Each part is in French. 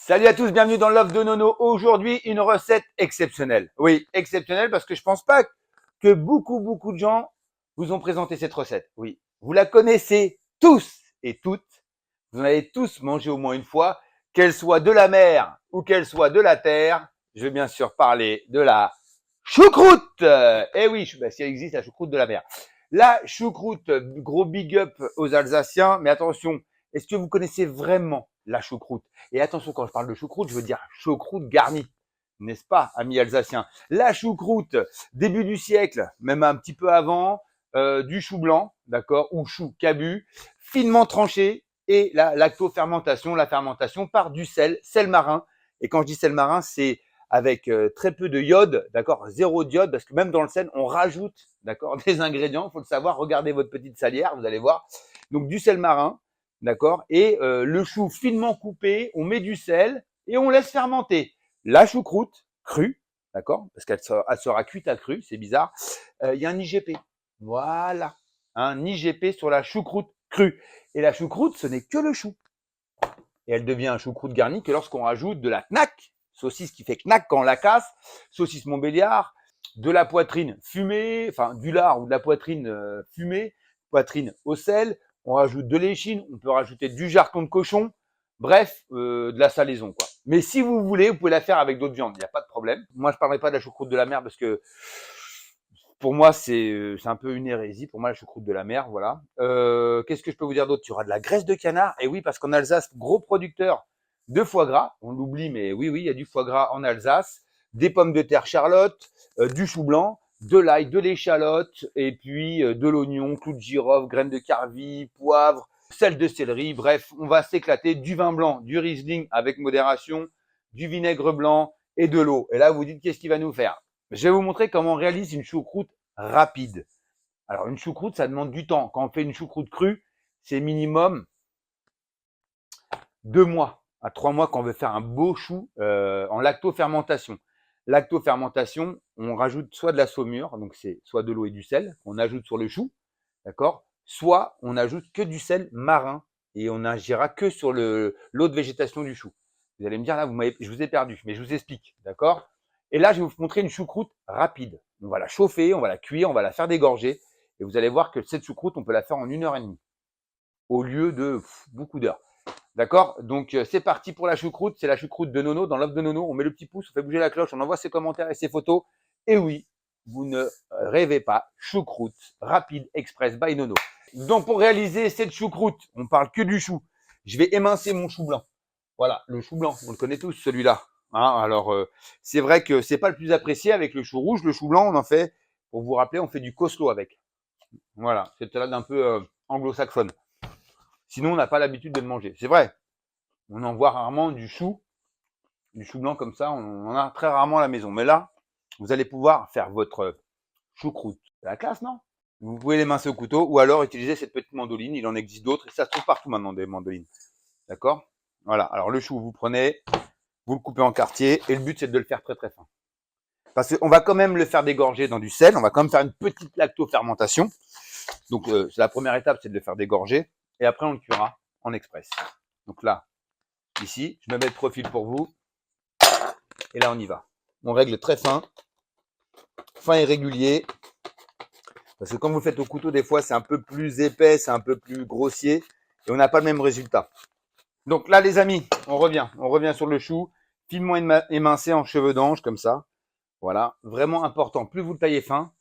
Salut à tous, bienvenue dans l'offre de Nono. Aujourd'hui, une recette exceptionnelle. Oui, exceptionnelle parce que je pense pas que beaucoup de gens vous ont présenté cette recette. Oui, vous la connaissez tous et toutes. Vous en avez tous mangé au moins une fois, qu'elle soit de la mer ou qu'elle soit de la terre. Je vais bien sûr parler de la choucroute. Eh oui, si elle existe, la choucroute de la mer. La choucroute, gros big up aux Alsaciens, mais attention, est-ce que vous connaissez vraiment la choucroute? Et attention, quand je parle de choucroute, je veux dire choucroute garnie, n'est-ce pas, amis alsaciens? La choucroute, début du siècle, même un petit peu avant, du chou blanc, d'accord, ou chou cabu, finement tranché, et la lactofermentation, la fermentation par du sel marin. Et quand je dis sel marin, c'est avec très peu de iode, d'accord, zéro d'iode, parce que même dans le sel, on rajoute, d'accord, des ingrédients. Il faut le savoir. Regardez votre petite salière, vous allez voir. Donc du sel marin, d'accord, et le chou finement coupé, on met du sel et on laisse fermenter. La choucroute crue, d'accord, parce qu'elle sera cuite à crue, c'est bizarre. Il y a un IGP, voilà, un IGP sur la choucroute crue. Et la choucroute, ce n'est que le chou. Et elle devient un choucroute garni que lorsqu'on rajoute de la knack, saucisse qui fait knack quand on la casse, saucisse Montbéliard, de la poitrine fumée, enfin du lard ou de la poitrine fumée, poitrine au sel, on rajoute de l'échine, on peut rajouter du jarton de cochon, bref, de la salaison quoi. Mais si vous voulez, vous pouvez la faire avec d'autres viandes, il n'y a pas de problème. Moi, je ne parlerai pas de la choucroute de la mer parce que pour moi, c'est un peu une hérésie. Pour moi, la choucroute de la mer, voilà. Qu'est-ce que je peux vous dire d'autre? Tu auras de la graisse de canard. Et oui, parce qu'en Alsace, gros producteur de foie gras. On l'oublie, mais oui, il y a du foie gras en Alsace. Des pommes de terre Charlotte, du chou blanc, de l'ail, de l'échalote, et puis de l'oignon, clou de girofle, graines de carvi, poivre, sel de céleri. Bref, on va s'éclater. Du vin blanc, du Riesling avec modération, du vinaigre blanc et de l'eau. Et là, vous dites, qu'est-ce qu'il va nous faire? Je vais vous montrer comment on réalise une choucroute rapide. Alors, une choucroute, ça demande du temps. Quand on fait une choucroute crue, c'est minimum 2 mois à 3 mois quand on veut faire un beau chou en lactofermentation. Lactofermentation, on rajoute soit de la saumure, donc c'est soit de l'eau et du sel, on ajoute sur le chou, d'accord? Soit on ajoute que du sel marin et on n'agira que sur l'eau de végétation du chou. Vous allez me dire là, je vous ai perdu, mais je vous explique, d'accord? Et là, je vais vous montrer une choucroute rapide. On va la chauffer, on va la cuire, on va la faire dégorger. Et vous allez voir que cette choucroute, on peut la faire en 1 heure et demie au lieu de beaucoup d'heures. D'accord? Donc, c'est parti pour la choucroute. C'est la choucroute de Nono. Dans l'offre de Nono, on met le petit pouce, on fait bouger la cloche, on envoie ses commentaires et ses photos. Et oui, vous ne rêvez pas. Choucroute rapide express by Nono. Donc, pour réaliser cette choucroute, on parle que du chou. Je vais émincer mon chou blanc. Voilà, le chou blanc, on le connaît tous, celui-là. Hein, alors, c'est vrai que c'est pas le plus apprécié avec le chou rouge. Le chou blanc, on en fait, pour vous rappeler, on fait du coleslaw avec. Voilà, cette salade un peu anglo-saxonne. Sinon, on n'a pas l'habitude de le manger. C'est vrai, on en voit rarement du chou blanc comme ça, on en a très rarement à la maison. Mais là, vous allez pouvoir faire votre choucroute. C'est la classe, non? Vous pouvez l'émincer au couteau ou alors utiliser cette petite mandoline. Il en existe d'autres et ça se trouve partout maintenant des mandolines. D'accord? Voilà. Alors le chou, vous prenez, vous le coupez en quartiers et le but c'est de le faire très fin. Parce qu'on va quand même le faire dégorger dans du sel. On va quand même faire une petite lactofermentation. Donc c'est la première étape, c'est de le faire dégorger et après on le cuira en express. Donc là, ici, je me mets de profil pour vous. Et là, on y va. On règle très fin et régulier. Parce que quand vous le faites au couteau, des fois, c'est un peu plus épais, c'est un peu plus grossier. Et on n'a pas le même résultat. Donc là, les amis, on revient. On revient sur le chou. Finement émincé en cheveux d'ange, comme ça. Voilà. Vraiment important. Plus vous le taillez fin,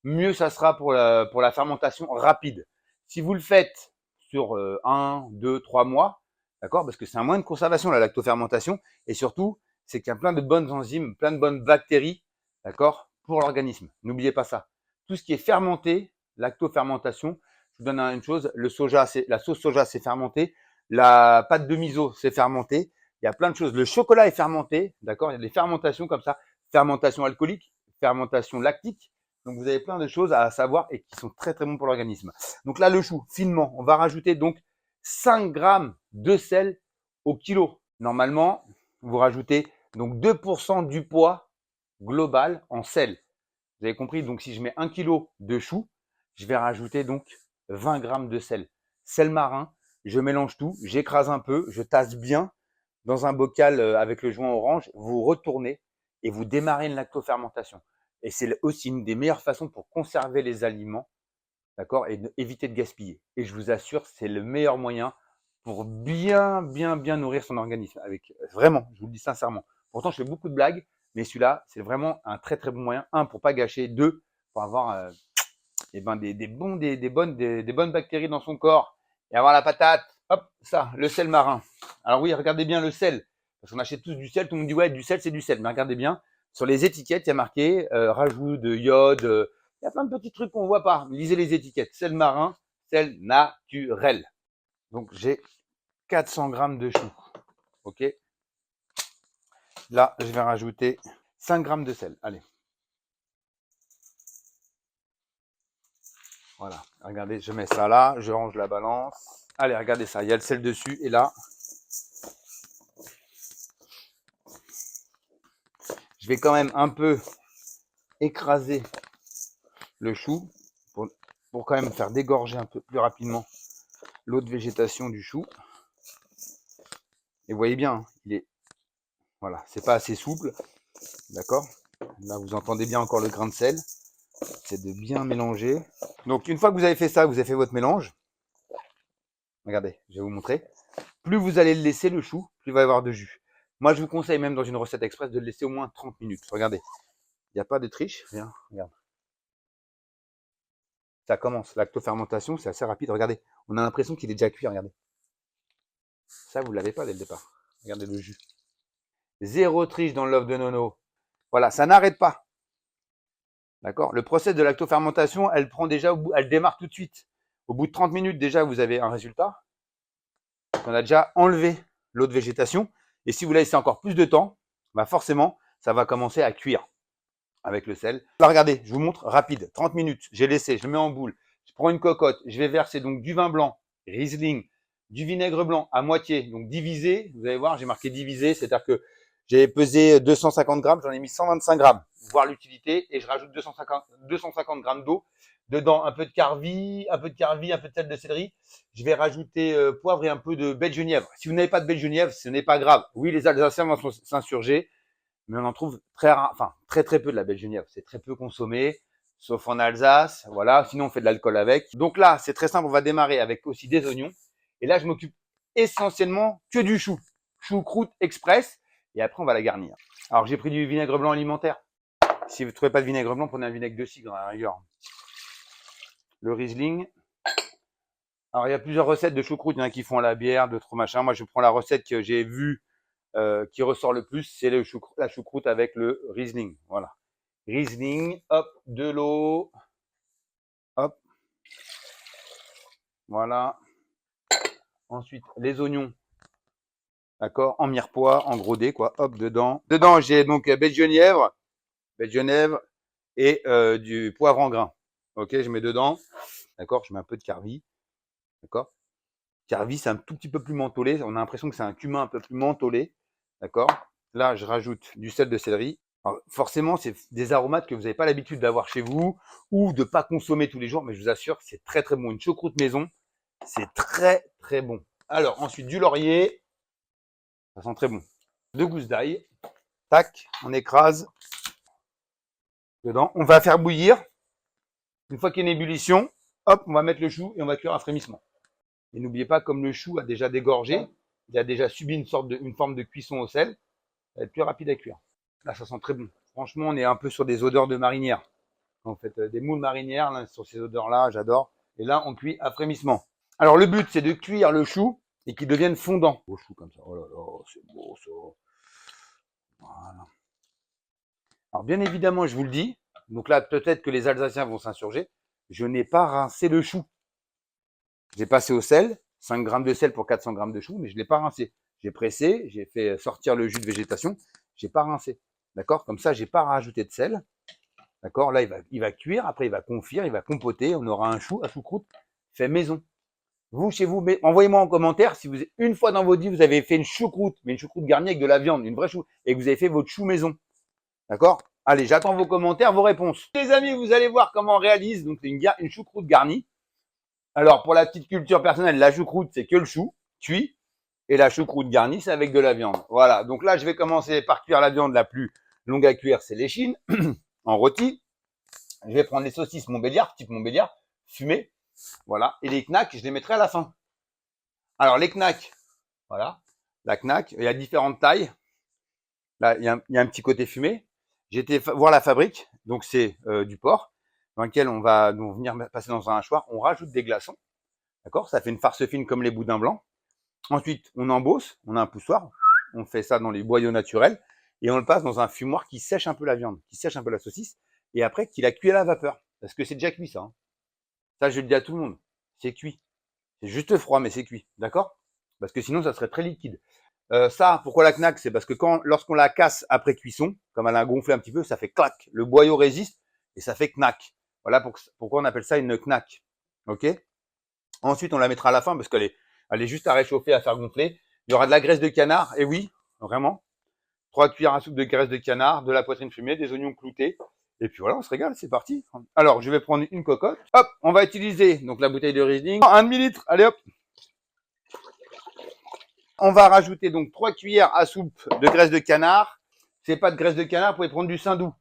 mieux ça sera pour la fermentation rapide. Si vous le faites sur 1, 2, 3 mois, d'accord, parce que c'est un moyen de conservation, la lactofermentation. Et surtout, c'est qu'il y a plein de bonnes enzymes, plein de bonnes bactéries, d'accord, pour l'organisme. N'oubliez pas ça. Tout ce qui est fermenté, lactofermentation, je vous donne une chose, le soja, la sauce soja, c'est fermenté, la pâte de miso, c'est fermenté. Il y a plein de choses. Le chocolat est fermenté, d'accord, il y a des fermentations comme ça, fermentation alcoolique, fermentation lactique. Donc, vous avez plein de choses à savoir et qui sont très bons pour l'organisme. Donc là, le chou, finement, on va rajouter donc 5 grammes de sel au kilo. Normalement, vous rajoutez donc 2% du poids global en sel. Vous avez compris? Donc, si je mets 1 kilo de chou, je vais rajouter donc 20 grammes de sel. Sel marin, je mélange tout, j'écrase un peu, je tasse bien. dans un bocal avec le joint orange, vous retournez et vous démarrez une lactofermentation. Et c'est aussi une des meilleures façons pour conserver les aliments, d'accord, et éviter de gaspiller. Et je vous assure, c'est le meilleur moyen pour bien nourrir son organisme. Vraiment, je vous le dis sincèrement. Pourtant, je fais beaucoup de blagues, mais celui-là, c'est vraiment un très bon moyen. Un, pour pas gâcher. Deux, pour avoir des bonnes bactéries dans son corps et avoir la patate. Hop, ça, le sel marin. Alors oui, regardez bien le sel, parce qu'on achète tous du sel. Tout le monde dit ouais, du sel, c'est du sel. Mais regardez bien, sur les étiquettes, il y a marqué rajout de iode. Il y a plein de petits trucs qu'on voit pas. Lisez les étiquettes. Sel marin, sel naturel. Donc j'ai 400 grammes de chou. Ok. Là, je vais rajouter 5 grammes de sel. Allez. Voilà. Regardez, je mets ça là, je range la balance. Allez, regardez ça. Il y a le sel dessus. Et là, je vais quand même un peu écraser le chou pour quand même faire dégorger un peu plus rapidement l'eau de végétation du chou. Et vous voyez bien, voilà, c'est pas assez souple, d'accord. Là, vous entendez bien encore le grain de sel. C'est de bien mélanger. Donc, une fois que vous avez fait ça, vous avez fait votre mélange. Regardez, je vais vous montrer. Plus vous allez le laisser, le chou, plus il va y avoir de jus. Moi, je vous conseille même dans une recette express de le laisser au moins 30 minutes. Regardez, il n'y a pas de triche, rien, regarde. Ça commence, lactofermentation, c'est assez rapide. Regardez, on a l'impression qu'il est déjà cuit, regardez. Ça, vous ne l'avez pas dès le départ. Regardez le jus. Zéro triche dans l'œuf de Nono. Voilà, ça n'arrête pas. D'accord. Le process de lactofermentation, elle démarre tout de suite. Au bout de 30 minutes, déjà, vous avez un résultat. On a déjà enlevé l'eau de végétation. Et si vous laissez encore plus de temps, bah forcément, ça va commencer à cuire avec le sel. Là, regardez, je vous montre rapide. 30 minutes, j'ai laissé, je le mets en boule. Je prends une cocotte, je vais verser donc du vin blanc, Riesling, du vinaigre blanc à moitié, donc divisé. Vous allez voir, j'ai marqué divisé, c'est-à-dire que j'ai pesé 250 grammes, j'en ai mis 125 grammes, voir l'utilité, et je rajoute 250 grammes d'eau. Dedans, un peu de carvi, un peu de sel de céleri. Je vais rajouter poivre et un peu de baie de genièvre. Si vous n'avez pas de baie de genièvre, ce n'est pas grave. Oui, les Alsaciens vont s'insurger, mais on en trouve très peu de la baie de genièvre. C'est très peu consommé, sauf en Alsace. Voilà, sinon on fait de l'alcool avec. Donc là, c'est très simple. On va démarrer avec aussi des oignons. Et là, je m'occupe essentiellement que du chou. Choucroute express. Et après, on va la garnir. Alors, j'ai pris du vinaigre blanc alimentaire. Si vous ne trouvez pas de vinaigre blanc, prenez un vinaigre de cidre à la rigueur. Le Riesling. Alors, il y a plusieurs recettes de choucroute. Il y en a qui font à la bière, d'autres machin. Moi, je prends la recette que j'ai vue qui ressort le plus, c'est la choucroute avec le Riesling. Voilà. Riesling, hop, de l'eau. Hop. Voilà. Ensuite, les oignons. D'accord, en mirepoix, en gros dés, quoi. Hop, dedans. Dedans, j'ai donc baie de Genièvre et du poivre en grain. Ok, je mets dedans. D'accord, je mets un peu de carvi. D'accord. Carvi, c'est un tout petit peu plus mentholé. On a l'impression que c'est un cumin un peu plus mentholé. D'accord. Là, je rajoute du sel de céleri. Alors, forcément, c'est des aromates que vous n'avez pas l'habitude d'avoir chez vous ou de pas consommer tous les jours, mais je vous assure, c'est très bon. Une choucroute maison, c'est très bon. Alors, ensuite, du laurier. Ça sent très bon. 2 gousses d'ail. Tac, on écrase dedans. On va faire bouillir. Une fois qu'il y a une ébullition, hop, on va mettre le chou et on va cuire un frémissement. Et n'oubliez pas, comme le chou a déjà dégorgé, il a déjà subi une forme de cuisson au sel, ça va être plus rapide à cuire. Là, ça sent très bon. Franchement, on est un peu sur des odeurs de marinière. En fait, des moules marinières, là, sur ces odeurs-là, j'adore. Et là, on cuit à frémissement. Alors, le but, c'est de cuire le chou et qu'il devienne fondant. Au chou comme ça. Oh là là, c'est beau ça. Voilà. Alors, bien évidemment, je vous le dis, donc là, peut-être que les Alsaciens vont s'insurger, je n'ai pas rincé le chou. J'ai passé au sel, 5 grammes de sel pour 400 grammes de chou, mais je ne l'ai pas rincé. J'ai pressé, j'ai fait sortir le jus de végétation, je n'ai pas rincé. D'accord? Comme ça, je n'ai pas rajouté de sel. D'accord? Là, il va cuire, après il va confire, il va compoter, on aura un choucroute fait maison. Vous, chez vous, envoyez-moi en commentaire si vous, une fois dans votre vie, vous avez fait une choucroute, mais une choucroute garnie avec de la viande, une vraie chou, et que vous avez fait votre chou maison. D'accord? Allez, j'attends vos commentaires, vos réponses. Les amis, vous allez voir comment on réalise donc une choucroute garnie. Alors, pour la petite culture personnelle, la choucroute, c'est que le chou cuit. Et la choucroute garnie, c'est avec de la viande. Voilà. Donc là, je vais commencer par cuire la viande la plus longue à cuire, c'est l'échine, en rôti. Je vais prendre les saucisses Montbéliard, type Montbéliard, fumées. Voilà. Et les knacks, je les mettrai à la fin. Alors, les knacks, voilà. La knack, il y a différentes tailles. Là, il y a un petit côté fumé. J'ai été voir la fabrique. Donc, c'est du porc dans lequel on va donc venir passer dans un hachoir. On rajoute des glaçons. D'accord? Ça fait une farce fine comme les boudins blancs. Ensuite, on embosse. On a un poussoir. On fait ça dans les boyaux naturels. Et on le passe dans un fumoir qui sèche un peu la viande, qui sèche un peu la saucisse. Et après, qu'il a cuit à la vapeur. Parce que c'est déjà cuit, ça. Hein. Ça, je le dis à tout le monde. C'est cuit. C'est juste froid, mais c'est cuit. D'accord? Parce que sinon, ça serait très liquide. Ça, pourquoi la knack? C'est parce que lorsqu'on la casse après cuisson, comme elle a gonflé un petit peu, ça fait clac. Le boyau résiste et ça fait knack. Voilà pourquoi on appelle ça une knack. Ok? Ensuite, on la mettra à la fin parce elle est juste à réchauffer, à faire gonfler. Il y aura de la graisse de canard. Et oui, vraiment. 3 cuillères à soupe de graisse de canard, de la poitrine fumée, des oignons cloutés. Et puis voilà, on se régale, c'est parti. Alors, je vais prendre une cocotte. Hop, on va utiliser donc la bouteille de Riesling. Un demi-litre, allez hop. On va rajouter donc 3 cuillères à soupe de graisse de canard. C'est pas de graisse de canard, vous pouvez prendre du saindoux.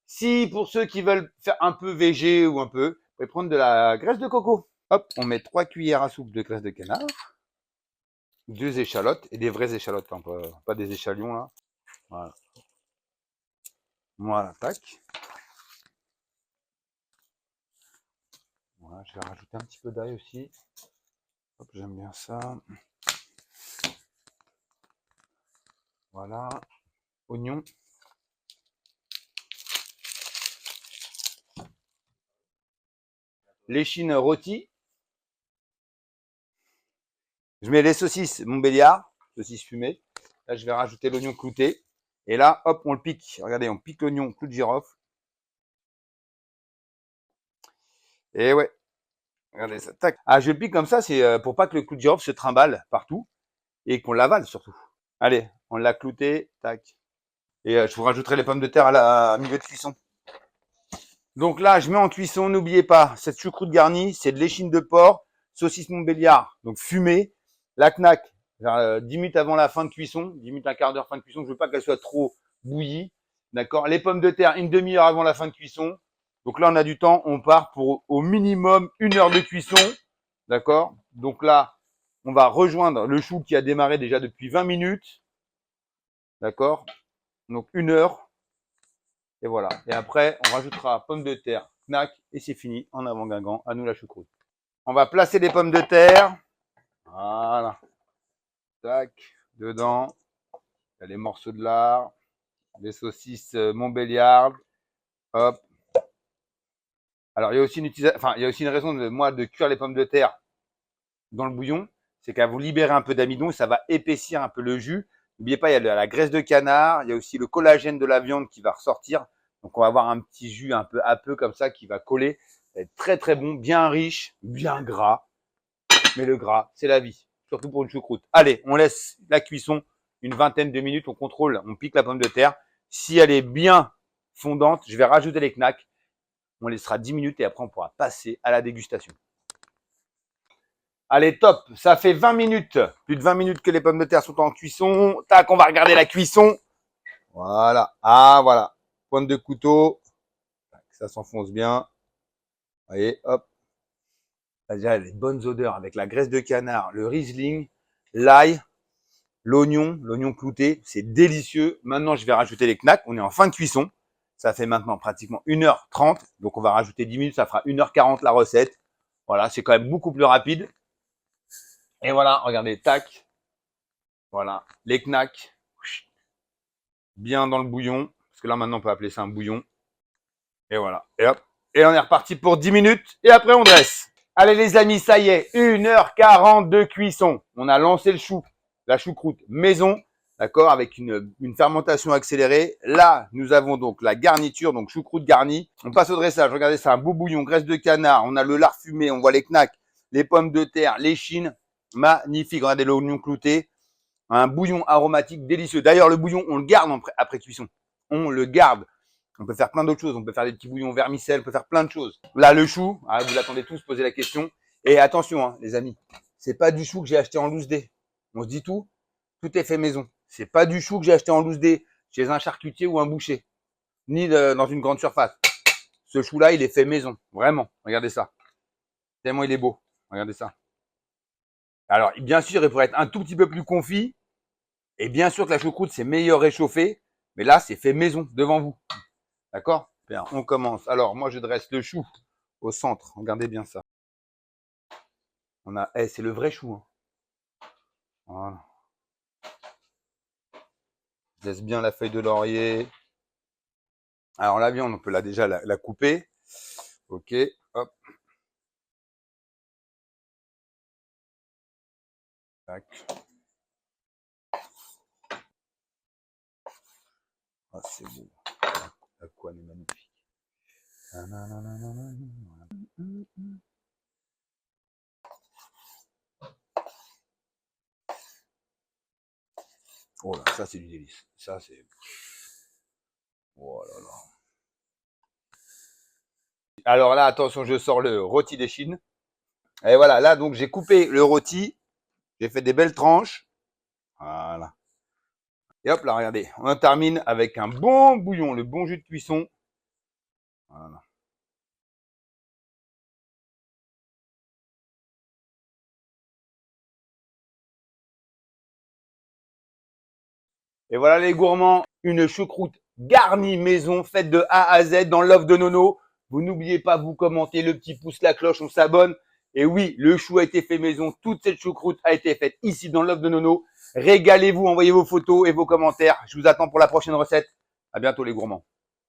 Si pour ceux qui veulent faire un peu végé ou un peu, vous pouvez prendre de la graisse de coco. Hop, on met 3 cuillères à soupe de graisse de canard. 2 échalotes, et des vraies échalotes, hein, pas des échalions là. Voilà. Voilà, tac. Voilà, je vais rajouter un petit peu d'ail aussi. Hop, j'aime bien ça. Voilà. Oignon. L'échine rôtie. Je mets les saucisses Montbéliard, saucisses fumées. Là, je vais rajouter l'oignon clouté. Et là, hop, on le pique. Regardez, on pique l'oignon, clou de girofle. Et ouais, regardez ça. Tac. Ah, je le pique comme ça, c'est pour pas que le clou de girofle se trimballe partout et qu'on l'avale surtout. Allez, on l'a clouté. Tac. Et je vous rajouterai les pommes de terre à milieu de cuisson. Donc là, je mets en cuisson, n'oubliez pas, cette choucroute garnie, c'est de l'échine de porc, saucisse Montbéliard, donc fumée, la knack, 10 minutes avant la fin de cuisson, 10 minutes, un quart d'heure fin de cuisson, je veux pas qu'elle soit trop bouillie, d'accord? Les pommes de terre, une demi-heure avant la fin de cuisson. Donc là, on a du temps, on part pour au minimum 1 heure de cuisson, d'accord? Donc là, on va rejoindre le chou qui a démarré déjà depuis 20 minutes, d'accord? Donc 1 heure. Et voilà. Et après, on rajoutera pommes de terre, knack, et c'est fini. En avant Guingamp, à nous la choucroute. On va placer les pommes de terre. Voilà. Tac. Dedans. Il y a les morceaux de lard. Les saucisses Montbéliard. Hop. Alors, il y a aussi une raison de cuire les pommes de terre dans le bouillon. C'est qu'elle vous libérer un peu d'amidon et ça va épaissir un peu le jus. N'oubliez pas, il y a la graisse de canard. Il y a aussi le collagène de la viande qui va ressortir. Donc, on va avoir un petit jus un peu âpeux comme ça qui va coller. Ça va être très, très bon, bien riche, bien gras. Mais le gras, c'est la vie, surtout pour une choucroute. Allez, on laisse la cuisson une vingtaine de minutes. On contrôle, on pique la pomme de terre. Si elle est bien fondante, je vais rajouter les knacks. On laissera 10 minutes et après, on pourra passer à la dégustation. Allez, top. Ça fait 20 minutes, plus de 20 minutes que les pommes de terre sont en cuisson. Tac, on va regarder la cuisson. Voilà. Ah, voilà. Pointe de couteau. Ça s'enfonce bien. Vous voyez, hop. Là, déjà, les bonnes odeurs avec la graisse de canard, le Riesling, l'ail, l'oignon clouté. C'est délicieux. Maintenant, je vais rajouter les knacks. On est en fin de cuisson. Ça fait maintenant pratiquement 1h30. Donc, on va rajouter 10 minutes. Ça fera 1h40 la recette. Voilà, c'est quand même beaucoup plus rapide. Et voilà, regardez, tac. Voilà, les knacks. Bien dans le bouillon. Parce que là, maintenant, on peut appeler ça un bouillon. Et voilà. Et hop. Et on est reparti pour 10 minutes. Et après, on dresse. Allez, les amis, ça y est. 1h40 de cuisson. On a lancé le chou. La choucroute maison. D'accord, avec une fermentation accélérée. Là, nous avons donc la garniture, donc choucroute garnie. On passe au dressage. Regardez, c'est un beau bouillon, graisse de canard. On a le lard fumé, on voit les knacks, les pommes de terre, l'échine. Magnifique. Regardez l'oignon clouté. Un bouillon aromatique délicieux. D'ailleurs, le bouillon, on le garde après cuisson. On le garde. On peut faire plein d'autres choses. On peut faire des petits bouillons vermicelles, on peut faire plein de choses. Là, le chou, vous l'attendez tous, posez la question. Et attention, hein, les amis, c'est pas du chou que j'ai acheté en loose day. On se dit tout. Tout est fait maison. C'est pas du chou que j'ai acheté en loose day chez un charcutier ou un boucher, ni dans une grande surface. Ce chou-là, il est fait maison. Vraiment. Regardez ça. Tellement il est beau. Regardez ça. Alors, bien sûr, il pourrait être un tout petit peu plus confit. Et bien sûr que la choucroute, c'est meilleur réchauffé. Mais là, c'est fait maison, devant vous. D'accord? Bien, on commence. Alors, moi, je dresse le chou au centre. Regardez bien ça. On a, c'est le vrai chou. Hein. Voilà. Je laisse bien la feuille de laurier. Alors, la viande, on peut déjà la couper. Ok, hop. Tac. Ah, c'est beau. La couenne est magnifique. Oh là, ça c'est du délice. Ça c'est. Oh là là. Alors là, attention, je sors le rôti des Chines. Et voilà, là donc j'ai coupé le rôti. J'ai fait des belles tranches. Voilà. Et hop là, regardez. On termine avec un bon bouillon, le bon jus de cuisson. Voilà. Et voilà les gourmands, une choucroute garnie maison, faite de A à Z dans l'offre de Nono. Vous n'oubliez pas, vous commentez, le petit pouce, la cloche, on s'abonne. Et oui, le chou a été fait maison. Toute cette choucroute a été faite ici dans l'offre de Nono. Régalez-vous, envoyez vos photos et vos commentaires. Je vous attends pour la prochaine recette. À bientôt les gourmands.